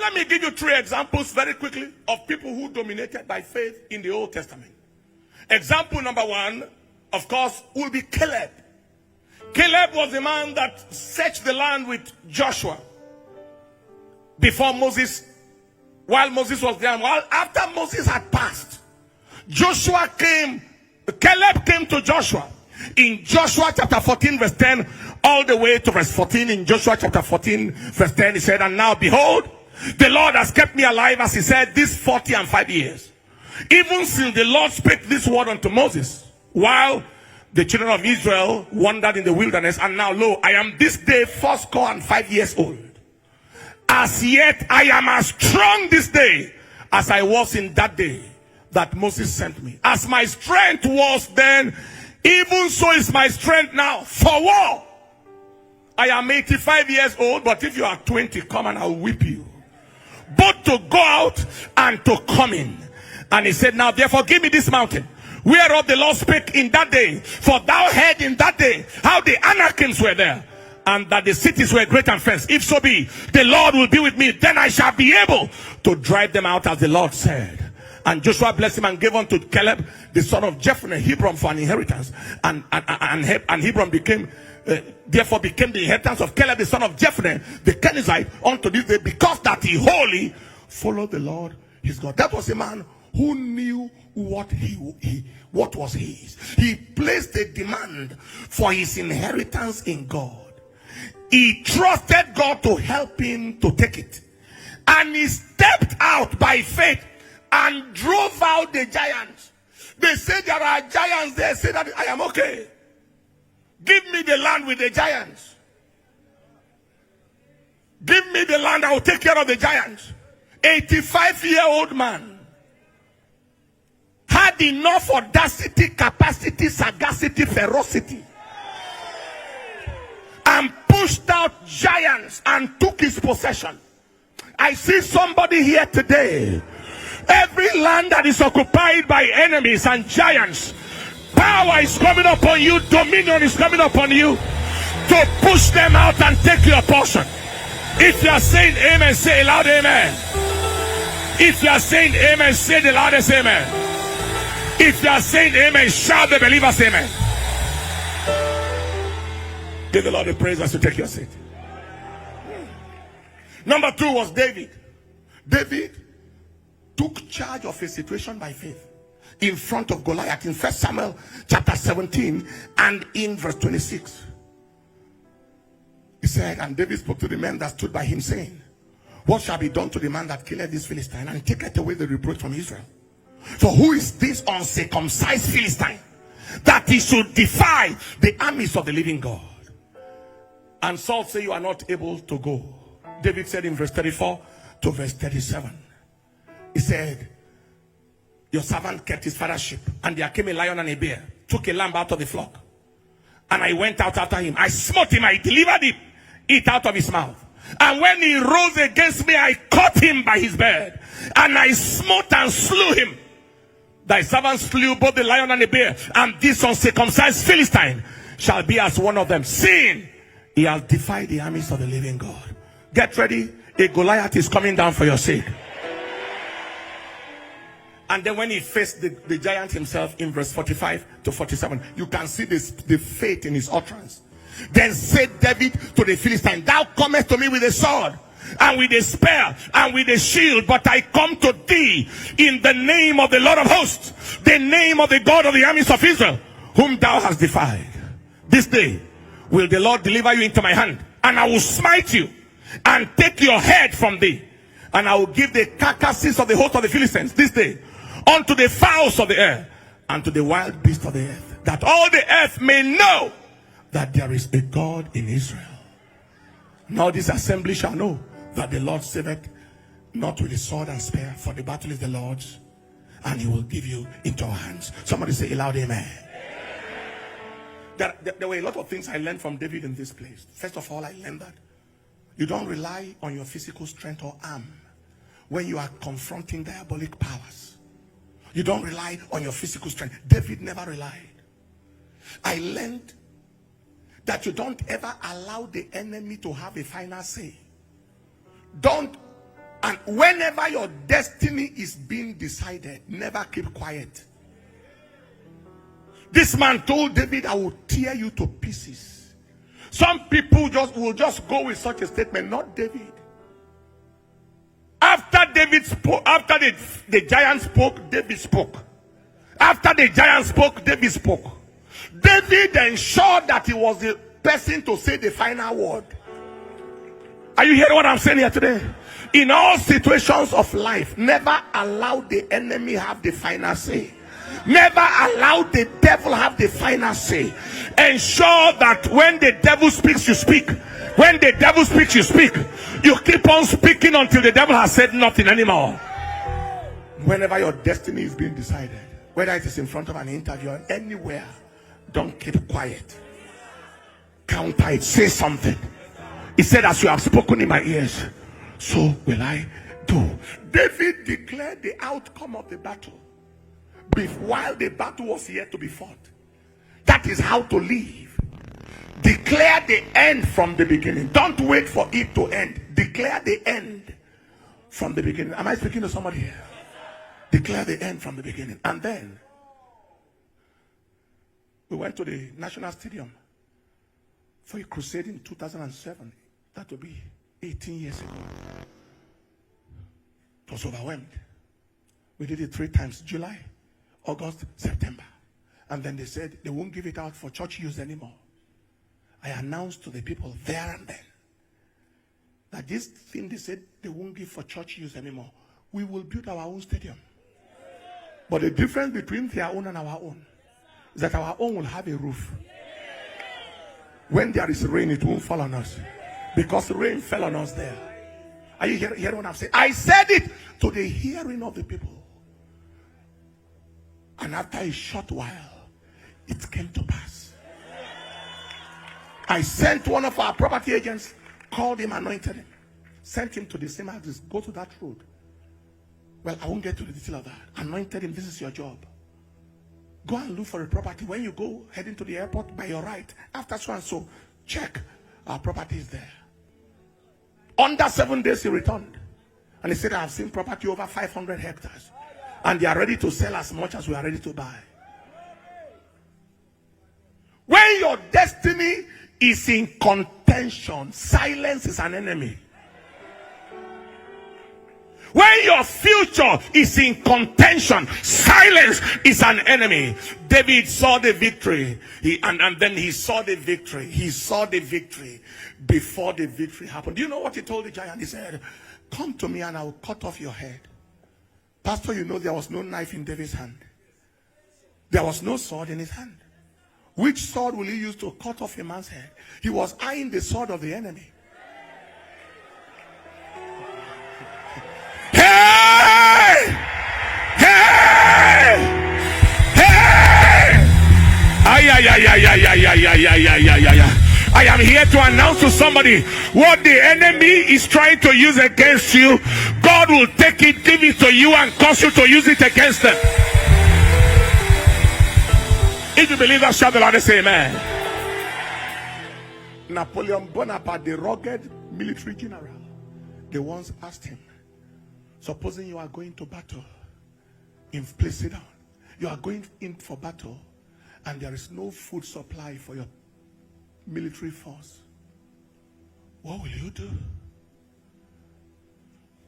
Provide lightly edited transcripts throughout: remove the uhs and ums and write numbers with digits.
let me give you 3 examples very quickly of people who dominated by faith in the Old Testament. Example number 1, of course, will be Caleb. Caleb was the man that searched the land with Joshua before Moses, while Moses was there. While after Moses had passed, Caleb came to Joshua in Joshua chapter 14 verse 10 all the way to verse 14. In Joshua chapter 14 verse 10, he said, and now behold, the Lord has kept me alive, as he said, these 45 years, even since the Lord spake this word unto Moses, while the children of Israel wandered in the wilderness. And now, lo, I am this day 85 years old. As yet I am as strong this day as I was in that day that Moses sent me. As my strength was then, even so is my strength now for war. I am 85 years old, but if you are 20, come and I'll whip you, both to go out and to come in. And he said, now therefore give me this mountain, whereof the Lord spake in that day. For thou heard in that day how the Anakims were there, and that the cities were great and fenced. If so be, the Lord will be with me, then I shall be able to drive them out, as the Lord said. And Joshua blessed him and gave unto Caleb, the son of Jephunneh, Hebron for an inheritance. And Hebron became, therefore became the inheritance of Caleb, the son of Jephunneh, the Kenizzite, unto this day, because that he wholly followed the Lord his God. That was a man who knew what was his. He placed a demand for his inheritance in God. He trusted God to help him to take it. And he stepped out by faith and drove out the giants. They say there are giants there. Say that I am okay. Give me the land with the giants. Give me the land, I will take care of the giants. 85-year-old man had enough audacity, capacity, sagacity, ferocity, and pushed out giants and took his possession. I see somebody here today. Every land that is occupied by enemies and giants, power is coming upon you, dominion is coming upon you to push them out and take your portion. If you are saying amen, say a loud amen. If you are saying amen, say the loudest amen. If you are saying amen, shout the believers amen. Give the Lord the praise as you take your seat. Number 2 was David. David took charge of a situation by faith in front of Goliath in 1 Samuel chapter 17 and in verse 26. He said, and David spoke to the men that stood by him, saying, what shall be done to the man that killeth this Philistine and taketh away the reproach from Israel? For who is this uncircumcised Philistine that he should defy the armies of the living God? And Saul said, you are not able to go. David said in verse 34 to verse 37, he said, your servant kept his father's sheep, and there came a lion and a bear, took a lamb out of the flock, and I went out after him. I smote him, I delivered it out of his mouth. And when he rose against me, I caught him by his beard, and I smote and slew him. Thy servant slew both the lion and the bear, and this uncircumcised Philistine shall be as one of them, seeing he has defied the armies of the living God. Get ready, a Goliath is coming down for your sake. And then when he faced the giant himself in verse 45 to 47, you can see the faith in his utterance. Then said David to the Philistine, thou comest to me with a sword and with a spear and with a shield, but I come to thee in the name of the Lord of hosts, the name of the God of the armies of Israel, whom thou hast defied. This day will the Lord deliver you into my hand, and I will smite you and take your head from thee, and I will give the carcasses of the host of the Philistines this day unto the fowls of the air and to the wild beasts of the earth, that all the earth may know that there is a God in Israel. Now this assembly shall know that the Lord saveth not with the sword and spear, for the battle is the Lord's, and he will give you into our hands. Somebody say a loud amen. There were a lot of things I learned from David in this place. First of all, I learned that you don't rely on your physical strength or arm when you are confronting diabolic powers. You don't rely on your physical strength. David never relied. I learned that you don't ever allow the enemy to have a final say. Don't, and whenever your destiny is being decided, never keep quiet. This man told David, I will tear you to pieces. Some people will just go with such a statement, not David. After David spoke, after the giant spoke, David spoke. After the giant spoke, David spoke. David ensured that he was the person to say the final word. Are you hearing what I'm saying here today? In all situations of life, never allow the enemy have the final say. Never allow the devil have the final say. Ensure that when the devil speaks, you speak. When the devil speaks, you speak. You keep on speaking until the devil has said nothing anymore. Whenever your destiny is being decided, whether it is in front of an interview or anywhere, don't keep quiet. Counter it. Say something. He said, as you have spoken in my ears, so will I do. David declared the outcome of the battle while the battle was yet to be fought. That is how to live. Declare the end from the beginning. Don't wait for it to end. Declare the end from the beginning. Am I speaking to somebody here? Declare the end from the beginning. And then we went to the National Stadium for a crusade in 2007. That would be 18 years ago. It was overwhelmed. We did it 3 times: July, August, September. And then they said they won't give it out for church use anymore. I announced to the people there and then that this thing they said they won't give for church use anymore, we will build our own stadium. But the difference between their own and our own is that our own will have a roof. When there is rain, it won't fall on us, because rain fell on us there. Are you hearing what I'm saying? I said it to the hearing of the people. And after a short while, it came to pass. I sent one of our property agents, called him, anointed him, sent him to the same address, go to that road. Well, I won't get to the detail of that. Anointed him, this is your job. Go and look for a property. When you go heading to the airport, by your right, after so and so, check, our property is there. Under 7 days, he returned. And he said, I have seen property over 500 hectares. And they are ready to sell as much as we are ready to buy. When your destiny is in contention, silence is an enemy. When your future is in contention, silence is an enemy. David saw the victory. And then he saw the victory. He saw the victory before the victory happened. Do you know what he told the giant? He said, come to me and I will cut off your head. Pastor, you know there was no knife in David's hand. There was no sword in his hand. Which sword will he use to cut off a man's head? He was eyeing the sword of the enemy. Hey! Hey! Hey! Ay, ay, ay, ay, ay, ay, ay, ay, ay, ay, ay, ay. I am here to announce to somebody what the enemy is trying to use against you. God will take it, give it to you, and cause you to use it against them. If you believe that, shout the loudest, say amen. Napoleon Bonaparte, the rugged military general, they once asked him, supposing you are going to battle, please sit down. You are going in for battle, and there is no food supply for your military force. What will you do?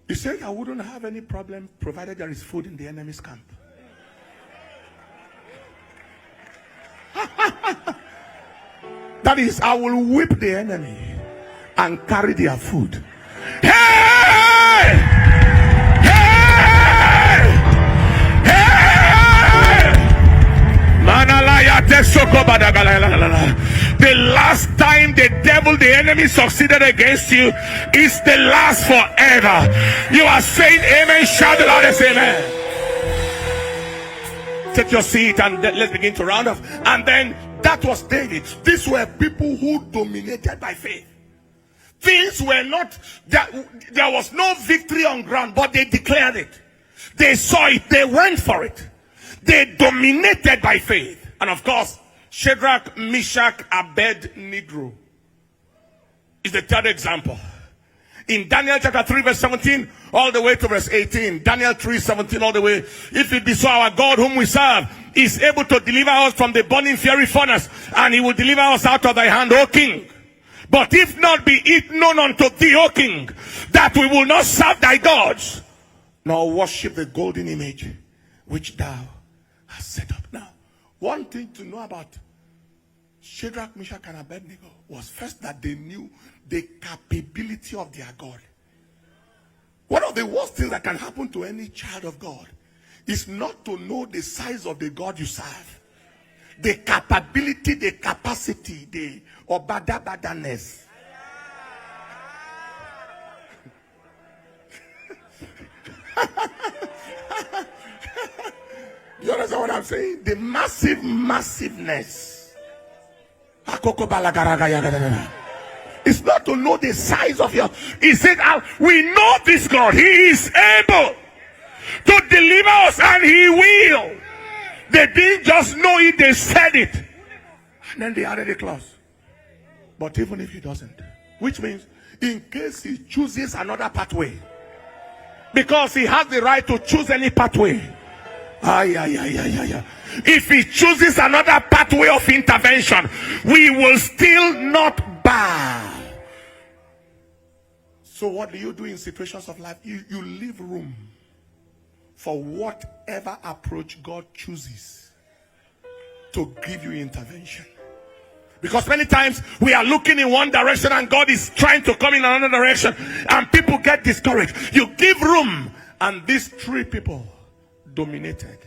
He said, I wouldn't have any problem provided there is food in the enemy's camp. That is, I will whip the enemy and carry their food. Hey! Hey! Hey! Manalaya tesoko badagalala. The last time the devil, the enemy, succeeded against you is the last forever. You are saying amen. Shout the loudest amen. Take your seat and let's begin to round off. And then that was David. These were people who dominated by faith. Things were not, there was no victory on ground, but they declared it. They saw it. They went for it. They dominated by faith. And of course, Shadrach, Meshach, Abednego is the third example. In Daniel chapter 3 verse 17 all the way to verse 18. Daniel 3:17 all the way. If it be so, our God whom we serve is able to deliver us from the burning fiery furnace, and he will deliver us out of thy hand, O king. But if not, be it known unto thee, O king, that we will not serve thy gods, nor worship the golden image which thou hast set up. Now, one thing to know about Shadrach, Meshach, and Abednego was first that they knew the capability of their God. One of the worst things that can happen to any child of God is not to know the size of the God you serve. The capability, the capacity, the obadabadaness. You understand what I'm saying? The massiveness. It's not to know the size of your. He said, we know this God. He is able to deliver us, and he will. They didn't just know it, they said it. And then they added a clause. But even if he doesn't, which means in case he chooses another pathway, because he has the right to choose any pathway. If he chooses another pathway of intervention, we will still not bow. So what do you do in situations of life? You leave room for whatever approach God chooses to give you intervention. Because many times we are looking in one direction and God is trying to come in another direction, and people get discouraged. You give room, and these three people dominated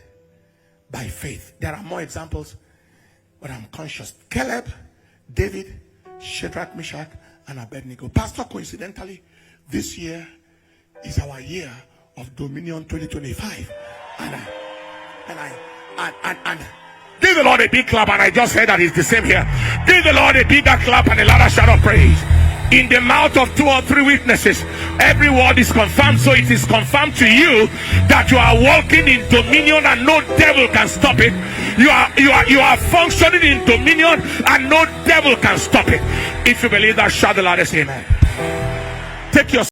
by faith. There are more examples, but I'm conscious. Caleb, David, Shadrach, Meshach, and Abednego. Pastor, coincidentally, this year is our year of Dominion 2025. And give the Lord a big clap, and I just said that it's the same here. Give the Lord a bigger clap and a louder shout of praise. In the mouth of 2 or 3 witnesses, every word is confirmed. So it is confirmed to you that you are walking in dominion and no devil can stop it. You are functioning in dominion and no devil can stop it. If you believe that, shout the loudest amen. Take your